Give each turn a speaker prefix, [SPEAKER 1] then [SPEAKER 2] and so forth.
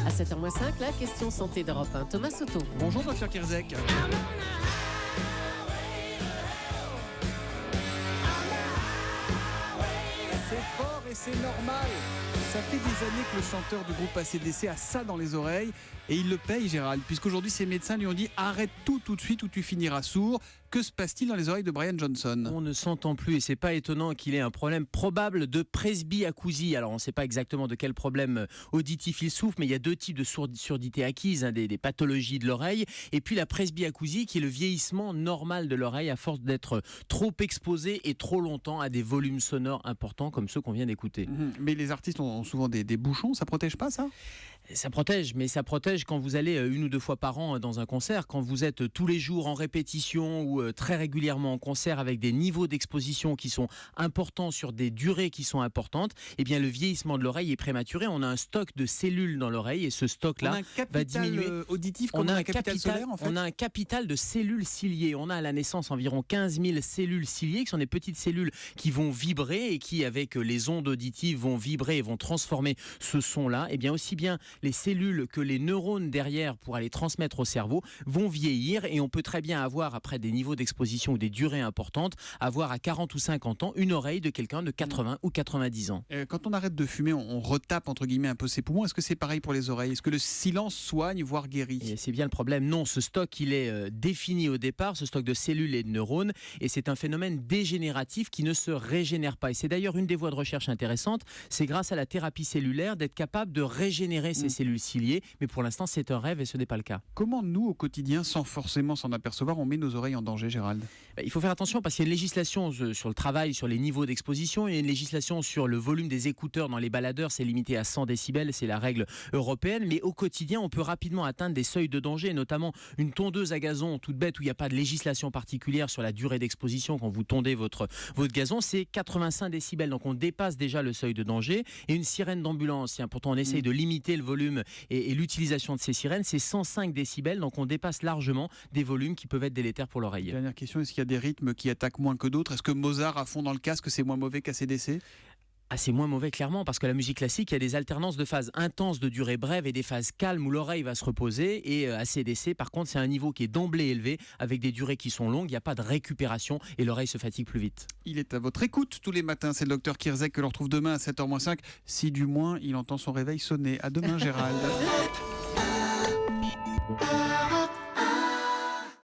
[SPEAKER 1] À 7h05, la question santé d'Europe 1. Thomas Soto.
[SPEAKER 2] Bonjour Dr Kirzek. C'est fort et c'est normal. Ça fait des années que le chanteur du groupe AC/DC a ça dans les oreilles et il le paye, Gérald, puisqu'aujourd'hui ses médecins lui ont dit arrête tout de suite ou tu finiras sourd. Que se passe-t-il dans les oreilles de Brian Johnson ?
[SPEAKER 3] On ne s'entend plus et c'est pas étonnant qu'il ait un problème probable de presbyacousie. Alors on ne sait pas exactement de quel problème auditif il souffre, mais il y a deux types de surdité acquise, des pathologies de l'oreille, et puis la presbyacousie qui est le vieillissement normal de l'oreille à force d'être trop exposé et trop longtemps à des volumes sonores importants comme ceux qu'on vient d'écouter.
[SPEAKER 2] Mais les artistes ont souvent des bouchons, ça protège pas ça ?
[SPEAKER 3] Ça protège, mais ça protège quand vous allez une ou deux fois par an dans un concert, quand vous êtes tous les jours en répétition ou très régulièrement en concert avec des niveaux d'exposition qui sont importants sur des durées qui sont importantes, eh bien le vieillissement de l'oreille est prématuré. On a un stock de cellules dans l'oreille et ce stock-là va diminuer.
[SPEAKER 2] Auditif comme un capital solaire en fait.
[SPEAKER 3] On a un capital de cellules ciliées. On a à la naissance environ 15 000 cellules ciliées qui sont des petites cellules qui vont vibrer et qui avec les ondes auditives vont vibrer et vont transformer ce son-là. Eh bien aussi bien les cellules que les neurones derrière pour aller transmettre au cerveau vont vieillir et on peut très bien avoir après des niveaux d'exposition ou des durées importantes, avoir à 40 ou 50 ans une oreille de quelqu'un de 80 ou 90 ans.
[SPEAKER 2] Quand on arrête de fumer, on retape entre guillemets un peu ses poumons. Est-ce que c'est pareil pour les oreilles ? Est-ce que le silence soigne, voire guérit ?
[SPEAKER 3] Et c'est bien le problème. Non, ce stock il est défini au départ, ce stock de cellules et de neurones, et c'est un phénomène dégénératif qui ne se régénère pas. Et c'est d'ailleurs une des voies de recherche intéressantes, c'est grâce à la thérapie cellulaire d'être capable de régénérer ces cellules ciliées, mais pour l'instant c'est un rêve et ce n'est pas le cas.
[SPEAKER 2] Comment nous au quotidien, sans forcément s'en apercevoir, on met nos oreilles en danger, Gérald ?
[SPEAKER 3] Il faut faire attention parce qu'il y a une législation sur le travail, sur les niveaux d'exposition, il y a une législation sur le volume des écouteurs dans les baladeurs, c'est limité à 100 décibels, c'est la règle européenne, mais au quotidien on peut rapidement atteindre des seuils de danger, notamment une tondeuse à gazon toute bête où il n'y a pas de législation particulière sur la durée d'exposition quand vous tondez votre gazon, c'est 85 décibels, donc on dépasse déjà le seuil de danger, et une sirène d'ambulance, pourtant on essaye de limiter le volume et l'utilisation de ces sirènes, c'est 105 décibels, donc on dépasse largement des volumes qui peuvent être délétères pour l'oreille.
[SPEAKER 2] Dernière question, est-ce qu'il y a des rythmes qui attaquent moins que d'autres ? Est-ce que Mozart à fond dans le casque, c'est moins mauvais qu'AC/DC ?
[SPEAKER 3] C'est moins mauvais clairement parce que la musique classique, il y a des alternances de phases intenses de durée brève et des phases calmes où l'oreille va se reposer, et AC/DC par contre c'est un niveau qui est d'emblée élevé avec des durées qui sont longues, il n'y a pas de récupération et l'oreille se fatigue plus vite.
[SPEAKER 2] Il est à votre écoute tous les matins, c'est le Dr Kirzek que l'on retrouve demain à 7h-5, si du moins il entend son réveil sonner. À demain Gérald.